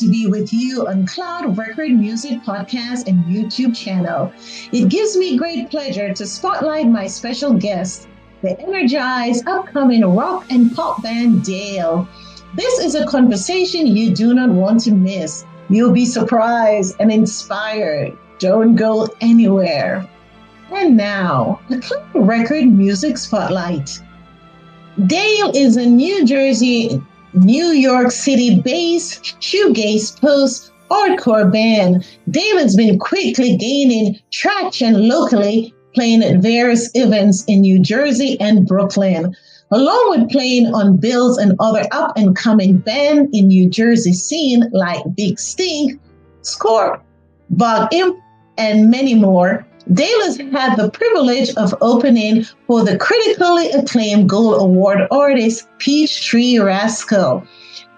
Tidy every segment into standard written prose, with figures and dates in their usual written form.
to be with you on Cloud Record Music Podcast and YouTube channel. It gives me great pleasure to spotlight my special guest, the energized upcoming rock and pop band Dale. This is a conversation you do not want to miss. You'll be surprised and inspired. Don't go anywhere. And now, the Cloud Record Music Spotlight. Dale is a New York City-based shoegaze post-hardcore band. Dale has been quickly gaining traction locally, playing at various events in New Jersey and Brooklyn, along with playing on bills and other up-and-coming bands in New Jersey scene like Big Stink, Zorp, Bog Imp, and many more. Dale has had the privilege of opening for the critically acclaimed Gold Award artist Peach Tree Rascals.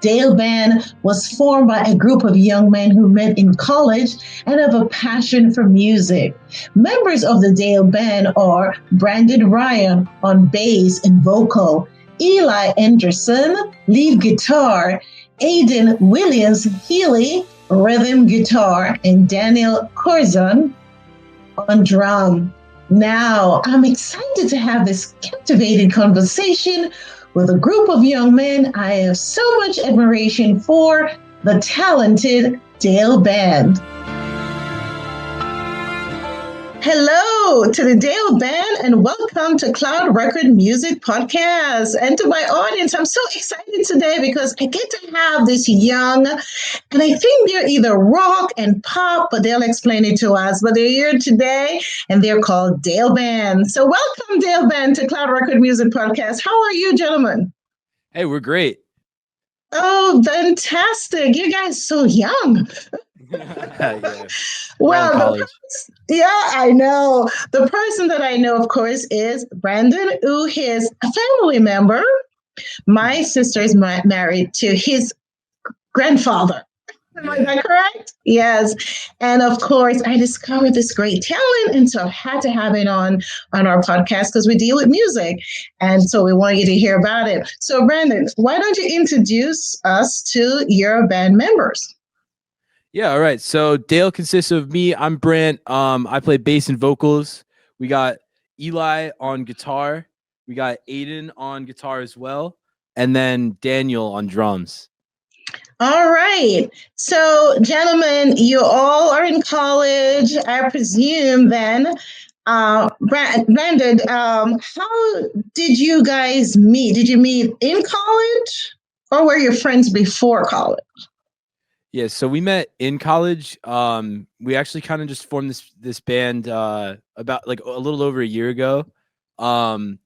Dale Band was formed by a group of young men who met in college and have a passion for music. Members of the Dale Band are Brandt Ryan on bass and vocal, Eli Henderson, lead guitar, Aidan Williams-Healy, rhythm guitar, and Daniel Korzen on drum. Now, I'm excited to have this captivating conversation with a group of young men I have so much admiration for, the talented Dale Band. Hello to the Dale Band and welcome to Cloud Record Music Podcast. And to my audience, I'm so excited today because I get to have this young, and I think they're either rock and pop, but they'll explain it to us. But they're here today and they're called Dale Band. So welcome, Dale Band, to Cloud Record Music Podcast. How are you, gentlemen? Hey, we're great. Oh, fantastic. You guys are so young. Yeah. Well, I know. The person that I know, of course, is Brandon, who is a family member. My sister is married to his grandfather. Am I that correct? Yes. And of course, I discovered this great talent. And so I had to have it on our podcast because we deal with music. And so we want you to hear about it. So Brandon, why don't you introduce us to your band members? Yeah, all right. So Dale consists of me. I'm Brandt. I play bass and vocals. We got Eli on guitar. We got Aidan on guitar as well. And then Daniel on drums. All right. So, gentlemen, you all are in college, I presume then. Brandon, how did you guys meet? Did you meet in college or were your friends before college? Yeah, so we met in college. We actually kind of just formed this band about like a little over a year ago. And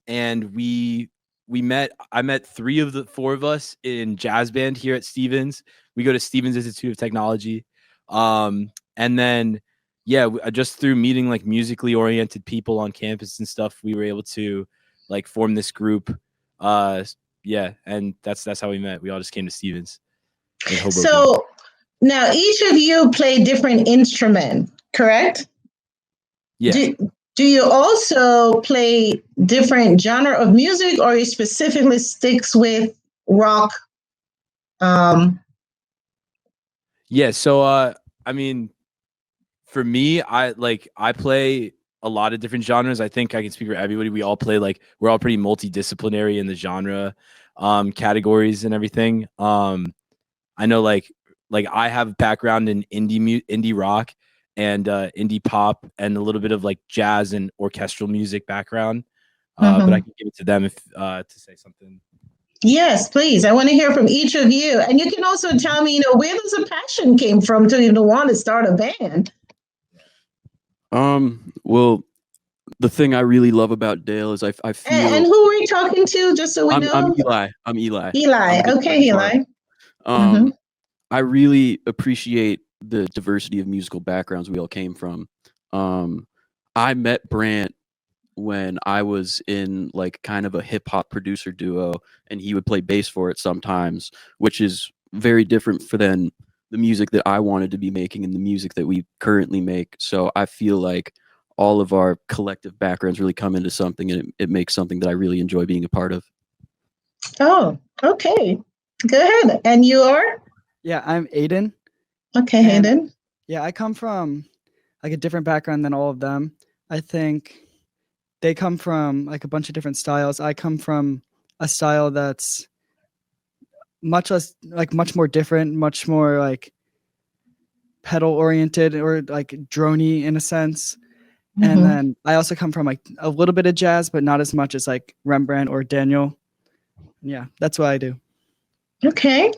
I met 3 of the 4 of us in jazz band here at Stevens. We go to Stevens Institute of Technology. And then, just through meeting like musically oriented people on campus and stuff, we were able to like form this group. And that's how we met. We all just came to Stevens. So now each of you play different instrument, correct? Yeah. Do you also play different genre of music, or you specifically sticks with rock? Yeah. So, I mean, for me, I play a lot of different genres. I think I can speak for everybody. We're all pretty multidisciplinary in the genre categories and everything. I know like I have a background in indie rock and indie pop and a little bit of like jazz and orchestral music background. But I can give it to them if to say something. Yes, please. I want to hear from each of you. And you can also tell me, where does the passion came from to even want to start a band? Well, the thing I really love about Dale is I feel. And who are we talking to? Just so we know. I'm Eli. Eli. Okay, Eli. I really appreciate the diversity of musical backgrounds we all came from. I met Brandt when I was in like kind of a hip hop producer duo, and he would play bass for it sometimes, which is very different than the music that I wanted to be making and the music that we currently make. So I feel like all of our collective backgrounds really come into something, and it makes something that I really enjoy being a part of. Oh, okay. Go ahead. And you are? Yeah, I'm Aidan. Okay, And Hayden. yeah, I come from like a different background than all of them. I think they come from like a bunch of different styles. I come from a style that's much more different, much more like pedal oriented or like droney in a sense. And then I also come from like a little bit of jazz, but not as much as like Rembrandt or Daniel. Yeah, that's what I do. Okay.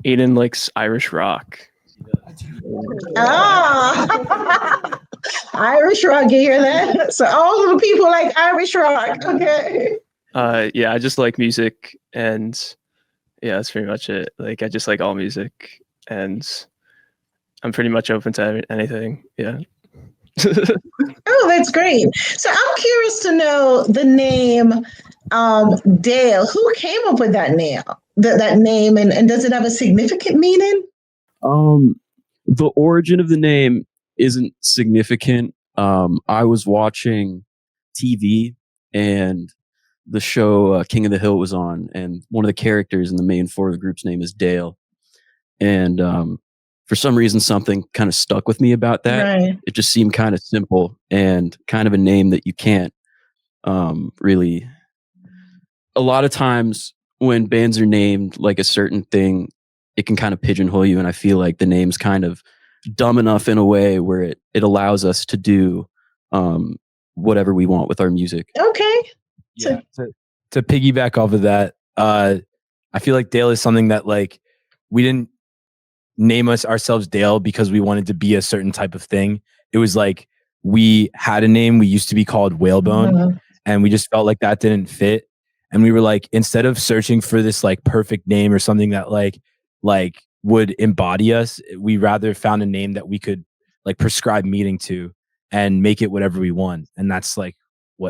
Aidan likes Irish rock. Ah, Irish rock, you hear that? So all of the people like Irish rock. Okay. Yeah, I just like music, and yeah, that's pretty much it. Like, I just like all music, and I'm pretty much open to anything. Yeah. Oh, that's great. So I'm curious to know the name Dale. Who came up with that name? That name, and does it have a significant meaning? The origin of the name isn't significant. I was watching TV and the show King of the Hill was on, and one of the characters in the main four of the group's name is Dale. And for some reason, something kind of stuck with me about that. Right. It just seemed kind of simple and kind of a name that you can't really. A lot of times when bands are named like a certain thing, it can kind of pigeonhole you. And I feel like the name's kind of dumb enough in a way where it allows us to do whatever we want with our music. Okay. Yeah. To piggyback off of that, I feel like Dale is something that like we didn't name ourselves Dale because we wanted to be a certain type of thing. It was like we had a name. We used to be called Whalebone, and we just felt like that didn't fit. And we were like, instead of searching for this like perfect name or something that like would embody us, we rather found a name that we could like prescribe meaning to and make it whatever we want. And that's like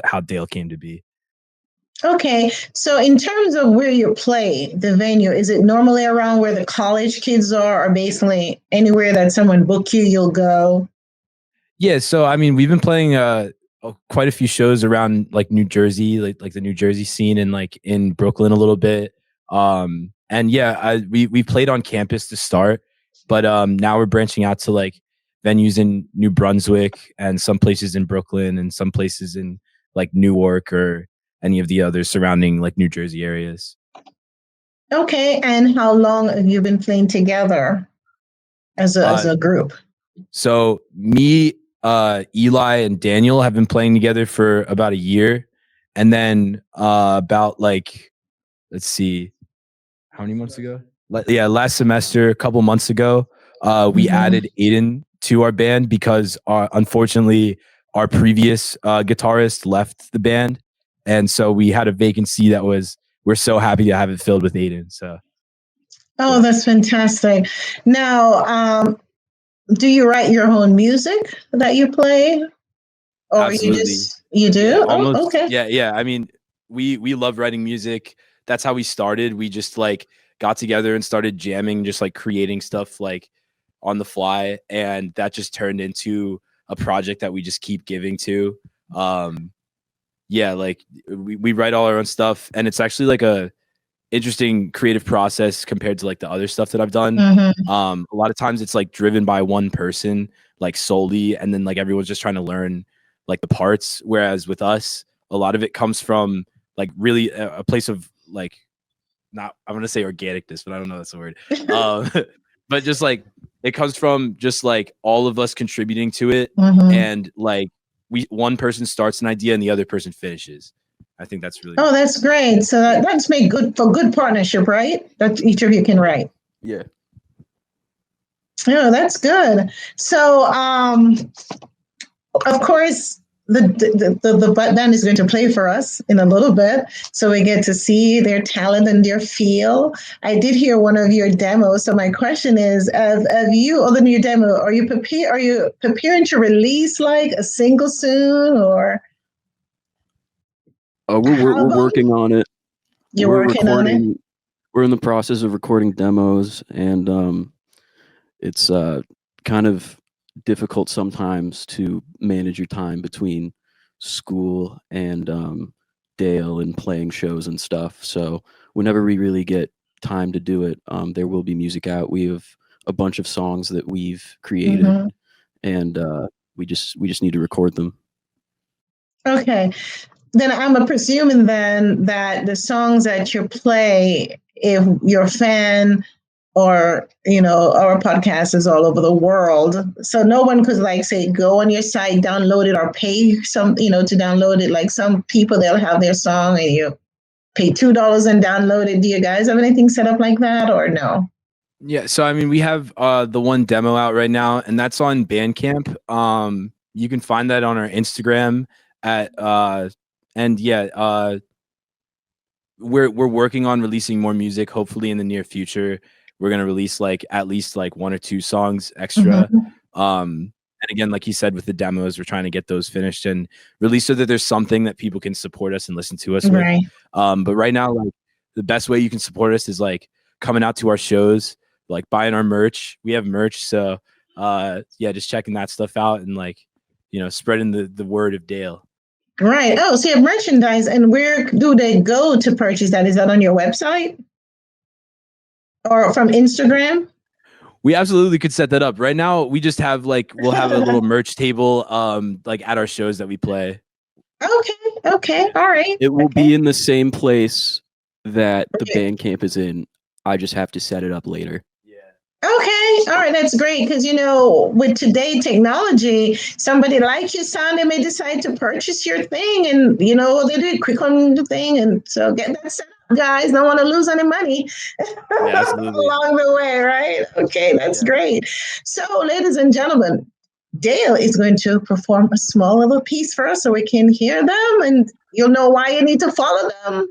how Dale came to be. Okay. So in terms of where you play, the venue, is it normally around where the college kids are, or basically anywhere that someone book you, you'll go? Yeah. So, I mean, we've been playing quite a few shows around like New Jersey, like the New Jersey scene, and like in Brooklyn a little bit. And yeah, we played on campus to start, but now we're branching out to like venues in New Brunswick and some places in Brooklyn and some places in like Newark or any of the other surrounding like New Jersey areas. Okay. And how long have you been playing together as a group? So me, Eli and Daniel have been playing together for about a year. And then about like, let's see, how many months ago? Last semester, a couple months ago, we added Aidan to our band because unfortunately our previous guitarist left the band. And so we had a vacancy that we're so happy to have it filled with Aidan. So. Oh, that's fantastic. Now, do you write your own music that you play? Or Absolutely. you do? Yeah, almost, oh, okay. Yeah. I mean, we love writing music. That's how we started. We just like got together and started jamming, just like creating stuff like on the fly. And that just turned into a project that we just keep giving to. Yeah, like we write all our own stuff, and it's actually like a interesting creative process compared to like the other stuff that I've done. A lot of times it's like driven by one person, like solely, and then like everyone's just trying to learn like the parts. Whereas with us, a lot of it comes from like really a place of like, not, I'm gonna say organicness, but I don't know if that's a word. But just like it comes from just like all of us contributing to it, and like one person starts an idea and the other person finishes. I think that's really good. That's great. So that's made good for good partnership, right? That each of you can write. Yeah. Oh, that's good. So of course the band is going to play for us in a little bit, so we get to see their talent and their feel. I did hear one of your demos, so my question is: of you, other than your demo, are you preparing to release like a single soon, or? We're working on it. You're working on it. We're in the process of recording demos, and it's kind of difficult sometimes to manage your time between school and Dale and playing shows and stuff. So whenever we really get time to do it, there will be music out. We have a bunch of songs that we've created, and we just need to record them. Okay. Then I'm presuming then that the songs that you play, if you're a fan or, our podcast is all over the world. So no one could like say, go on your site, download it or pay some, to download it. Like some people, they'll have their song and you pay $2 and download it. Do you guys have anything set up like that or no? Yeah. So, I mean, we have the one demo out right now and that's on Bandcamp. You can find that on our Instagram we're working on releasing more music. Hopefully in the near future, we're going to release at least 1 or 2 songs extra. And again, like you said, with the demos, we're trying to get those finished and released so that there's something that people can support us and listen to us with. But right now, the best way you can support us is coming out to our shows, buying our merch. We have merch. So just checking that stuff out and spreading the word of Dale. Right. Oh, so you have merchandise, and where do they go to purchase that? Is that on your website or from Instagram? We absolutely could set that up. Right now, we just have we'll have a little merch table at our shows that we play. Okay. All right. It will be in the same place that the Bandcamp is in. I just have to set it up later. Okay. All right. That's great. Because, with today's technology, somebody like your sound, they may decide to purchase your thing and, they do it quick on the thing. And so get that set up, guys. Don't want to lose any money along the way. Right. Okay. That's great. So, ladies and gentlemen, Dale is going to perform a small little piece for us so we can hear them and you'll know why you need to follow them.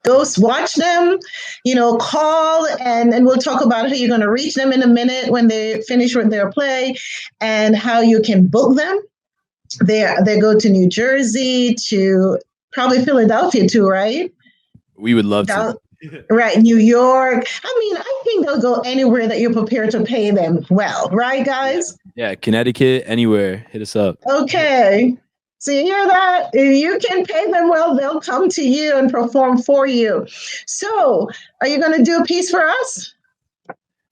Go watch them, call, and we'll talk about how you're going to reach them in a minute when they finish with their play and how you can book them. They go to New Jersey, to probably Philadelphia too, right? We would love to. Right, New York. I mean, I think they'll go anywhere that you're prepared to pay them well, right, guys? Yeah, Connecticut, anywhere. Hit us up. Okay. So you hear that? If you can pay them well, they'll come to you and perform for you. So are you going to do a piece for us?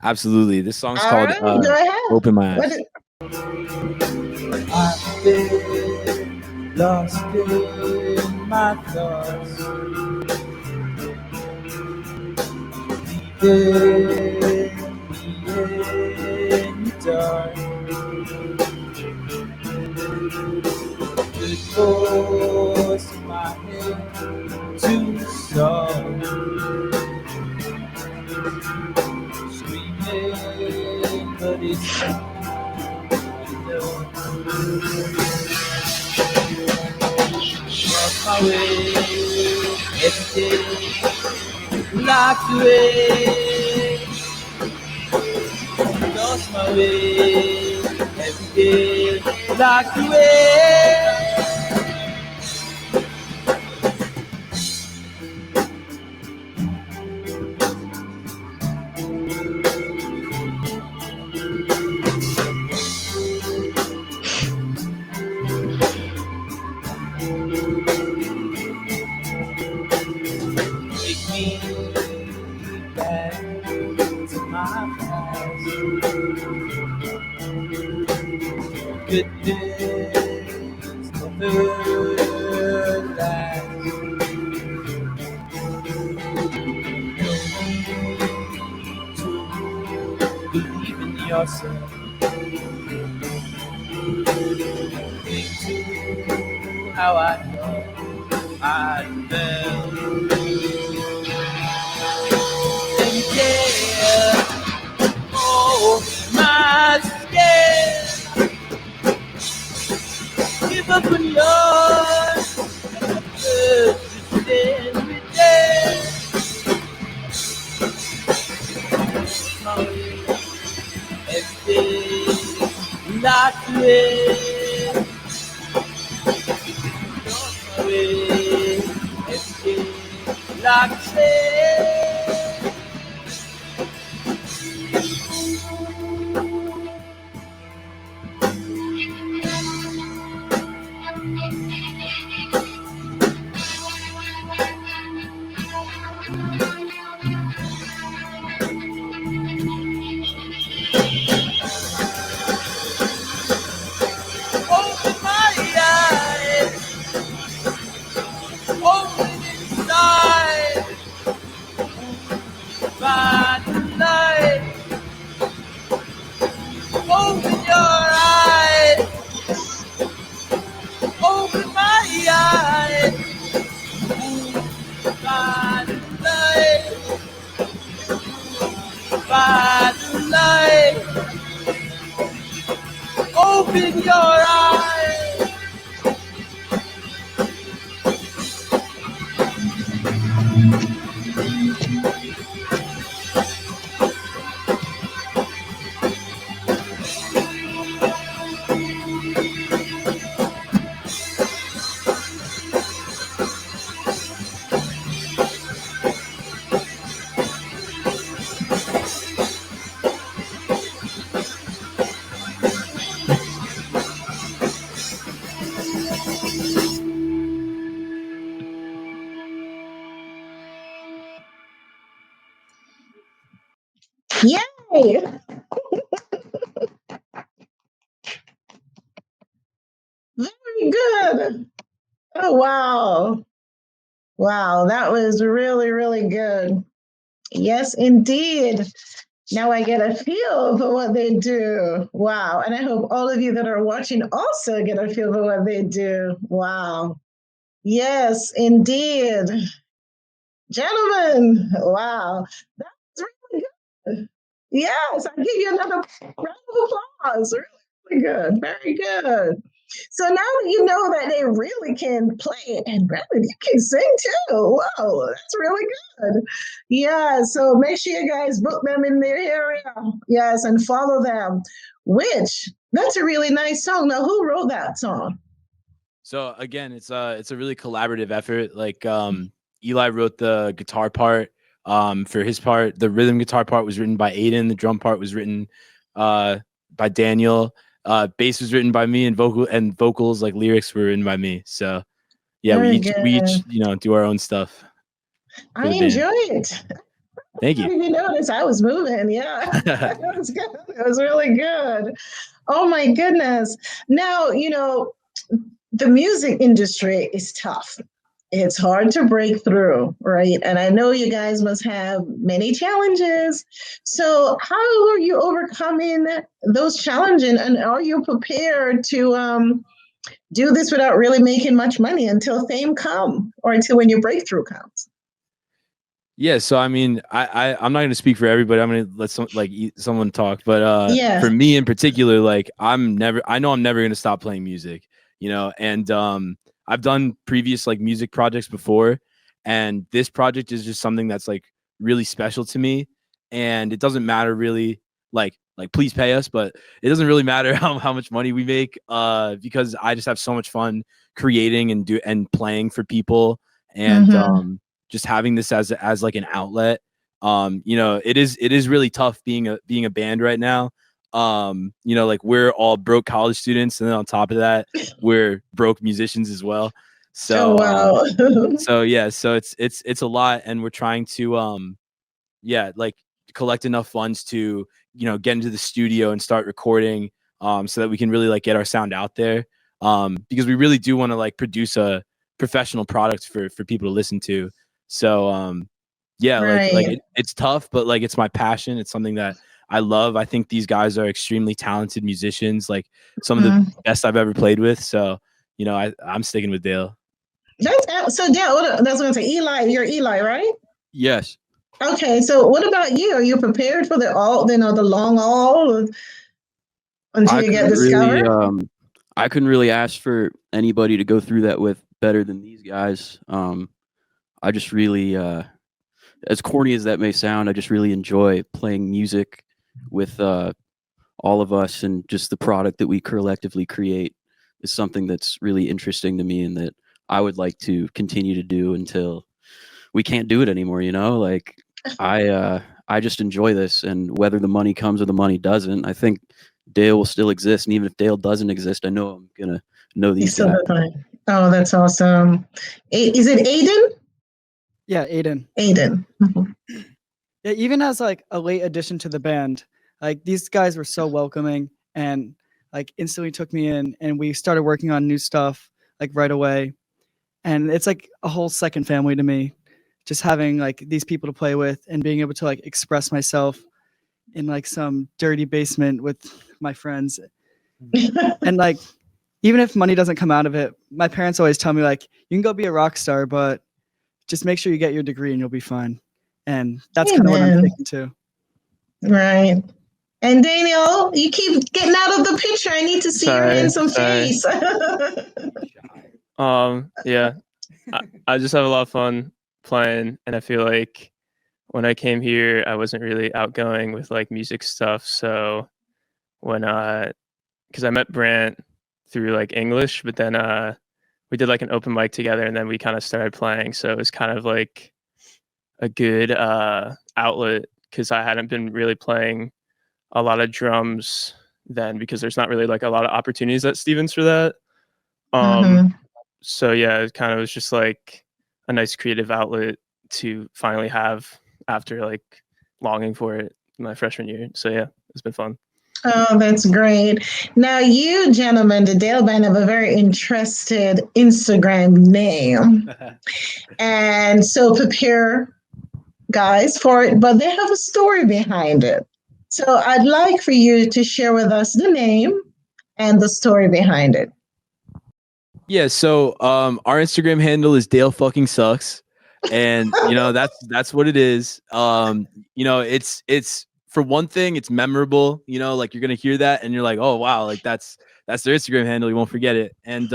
Absolutely. This song's called go ahead. Open My Eyes. I've been lost in my thoughts, leaving me in the dark. Good voice in my head too soft, screaming, but it's not enough. Lost my way every day, locked away. Lost my way every day, locked away. Take me back to my past. Goodness never lasts. No need to believe in yourself. Think to how I know I felt. And yeah, oh my skin. Give up on yours, just every day. My way, every day, locked away. My way, every day, locked away. in your eyes. Yay! Very good. Oh, wow. Wow, that was really, really good. Yes, indeed. Now I get a feel for what they do. Wow. And I hope all of you that are watching also get a feel for what they do. Wow. Yes, indeed. Gentlemen, wow. That's really good. Yes, I'll give you another round of applause. Really good. Very good. So now that you know that they really can play and really you can sing too. Wow, that's really good. Yeah, so make sure you guys book them in their area. Yes, and follow them. Which that's a really nice song. Now, who wrote that song? So again, it's a really collaborative effort. Like Eli wrote the guitar part. For his part, the rhythm guitar part was written by Aidan. The drum part was written by Daniel. Bass was written by me, and vocals like lyrics were written by me. So yeah, Very we each good. do our own stuff. I the band. enjoy it. Thank How you. did you notice I was moving? Yeah, it was good. It was really good. Oh my goodness. Now, the music industry is tough. It's hard to break through, right? And I know you guys must have many challenges. So, how are you overcoming those challenges? And are you prepared to do this without really making much money until fame comes or until when your breakthrough comes? Yeah, so I mean, I'm not going to speak for everybody. I'm going to let someone talk, but Yeah. for me in particular, like I know I'm never going to stop playing music, and I've done previous like music projects before, and this project is just something that's like really special to me, and it doesn't matter really like please pay us, but it doesn't really matter how much money we make because I just have so much fun creating and playing for people, and just having this as like an outlet. It is really tough being a band right now. Like we're all broke college students, and then on top of that, we're broke musicians as well. So wow. so yeah, so it's a lot, and we're trying to like collect enough funds to get into the studio and start recording so that we can really like get our sound out there because we really do want to like produce a professional product for people to listen to. So yeah, Right. it's tough, but like it's my passion. It's something that I love. I think these guys are extremely talented musicians, like some of the best I've ever played with. So I'm sticking with Dale. So Dale, that's what I'm saying. Eli, you're Eli, right? Yes. Okay, so what about you? Are you prepared for the long haul until you get discovered? I couldn't really ask for anybody to go through that with better than these guys. I just really, as corny as that may sound, I just really enjoy playing music with all of us, and just the product that we collectively create is something that's really interesting to me, and that I would like to continue to do until we can't do it anymore. Like I just enjoy this, and whether the money comes or the money doesn't, I think Dale will still exist. And even if Dale doesn't exist, I know I'm gonna know these guys. Oh, that's awesome. Is it Aidan? Yeah, Aidan. Aidan. Yeah, even as like a late addition to the band, like these guys were so welcoming and like instantly took me in, and we started working on new stuff like right away. And it's like a whole second family to me, just having like these people to play with and being able to like express myself in like some dirty basement with my friends. And like, even if money doesn't come out of it, my parents always tell me like, you can go be a rock star, but just make sure you get your degree and you'll be fine. And that's kind of what I'm thinking too. Right. And Daniel, you keep getting out of the picture. I need to see your handsome sorry. face. Yeah, I just have a lot of fun playing, and I feel like when I came here, I wasn't really outgoing with like music stuff. So when because I met Brandt through like English, but then we did like an open mic together, and then we kind of started playing. So it was kind of like a good outlet because I hadn't been really playing a lot of drums then because there's not really like a lot of opportunities at Stevens for that. Mhm. So yeah, it kind of was just like a nice creative outlet to finally have after like longing for it my freshman year. So yeah, it's been fun. Oh, that's great. Now, you gentlemen, the Dale Band, have a very interested Instagram name. And so prepare, guys, for it, but they have a story behind it. So I'd like for you to share with us the name and the story behind it. Yeah, so our Instagram handle is Dale fucking sucks. And that's what it is. It's for one thing, it's memorable, like you're gonna hear that and you're like, oh wow, like that's their Instagram handle, you won't forget it. And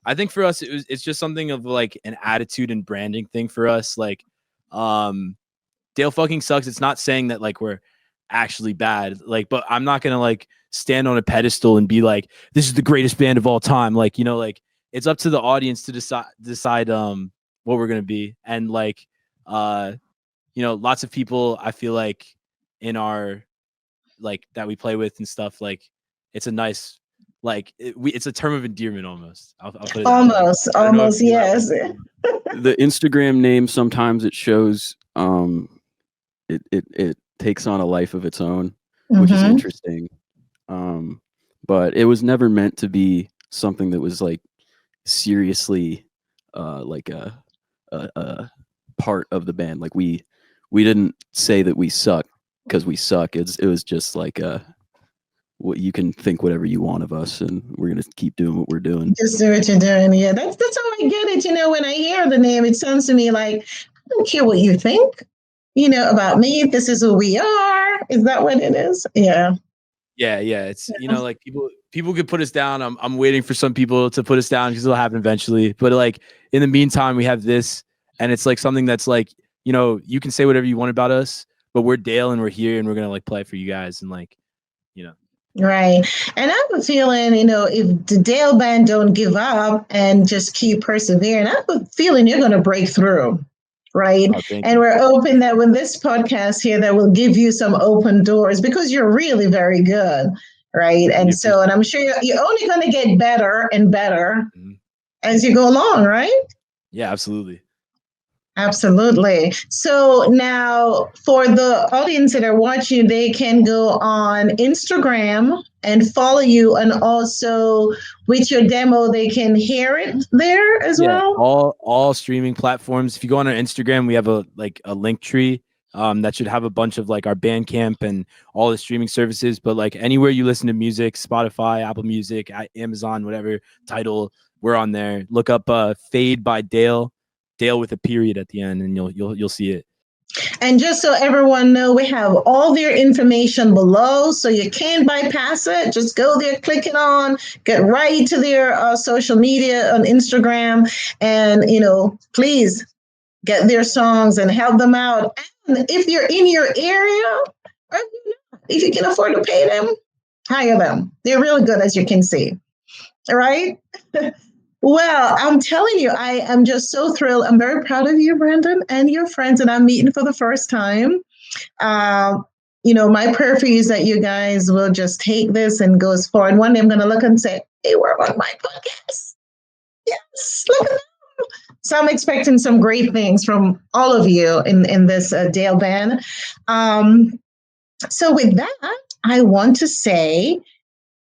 I think for us it's just something of like an attitude and branding thing for us. Like Dale fucking sucks. It's not saying that like we're actually bad, like, but I'm not gonna like stand on a pedestal and be like, this is the greatest band of all time. Like, like it's up to the audience to decide what we're gonna be. And like lots of people I feel like in our like that we play with and stuff, like it's a nice like it's a term of endearment almost. I'll put it almost yes. The Instagram name sometimes it shows it takes on a life of its own, which is interesting. But it was never meant to be something that was like seriously like a part of the band. Like we didn't say that we suck because we suck. It was just like what you can think whatever you want of us, and we're gonna keep doing what we're doing. Just do what you're doing. Yeah, that's how I get it. When I hear the name, it sounds to me like I don't care what you think. About me. This is who we are. Is that what it is? Yeah. Yeah. It's like people could put us down. I'm waiting for some people to put us down because it'll happen eventually. But like in the meantime, we have this, and it's like something that's like you can say whatever you want about us, but we're Dale and we're here and we're gonna like play for you guys and like Right. And I have a feeling, if the Dale Band don't give up and just keep persevering, I have a feeling you're going to break through. Right. And we're hoping that with this podcast here, that will give you some open doors because you're really very good. Right. And and I'm sure you're only going to get better and better as you go along. Right. Yeah, absolutely. Absolutely. So now for the audience that are watching, they can go on Instagram and follow you. And also with your demo, they can hear it there as well. All streaming platforms. If you go on our Instagram, we have a link tree that should have a bunch of like our Bandcamp and all the streaming services. But like anywhere you listen to music, Spotify, Apple Music, Amazon, whatever Tidal, we're on there. Look up Fade by Dale with a period at the end, and you'll see it. And just so everyone know, we have all their information below, so you can't bypass it. Just go there, click it on, get right to their social media on Instagram, and please get their songs and help them out. And if you're in your area, or if you can afford to pay them, hire them. They're really good, as you can see. All right. Well, I'm telling you, I am just so thrilled. I'm very proud of you, Brandon, and your friends that I'm meeting for the first time. My prayer for you is that you guys will just take this and go as far. And one day I'm going to look and say, hey, we're on my podcast. Yes, look at that. So I'm expecting some great things from all of you in this Dale Band. So with that, I want to say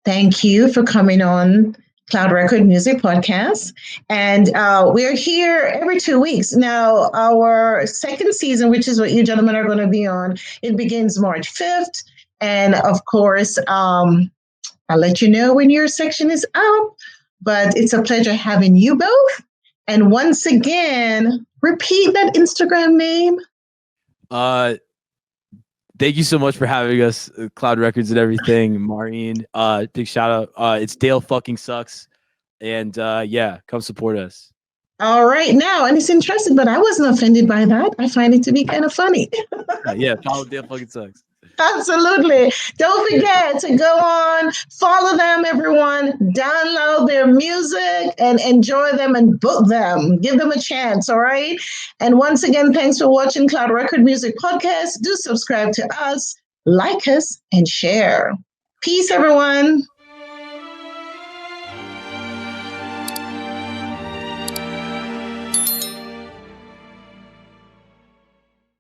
thank you for coming on Cloud Record Music Podcast. And we're here every 2 weeks. Now, our second season, which is what you gentlemen are going to be on, it begins March 5th. And of course, I'll let you know when your section is up. But it's a pleasure having you both. And once again, repeat that Instagram name. Thank you so much for having us, Cloud Records and everything, Maureen. Big shout out. It's Dale fucking sucks, and yeah, come support us. All right, now, and it's interesting, but I wasn't offended by that. I find it to be kind of funny. Yeah, follow Dale fucking sucks. Absolutely. Don't forget to go on, follow them, everyone, download their music and enjoy them and book them. Give them a chance, all right? And once again, thanks for watching Cloud Record Music Podcast. Do subscribe to us, like us, and share. Peace, everyone.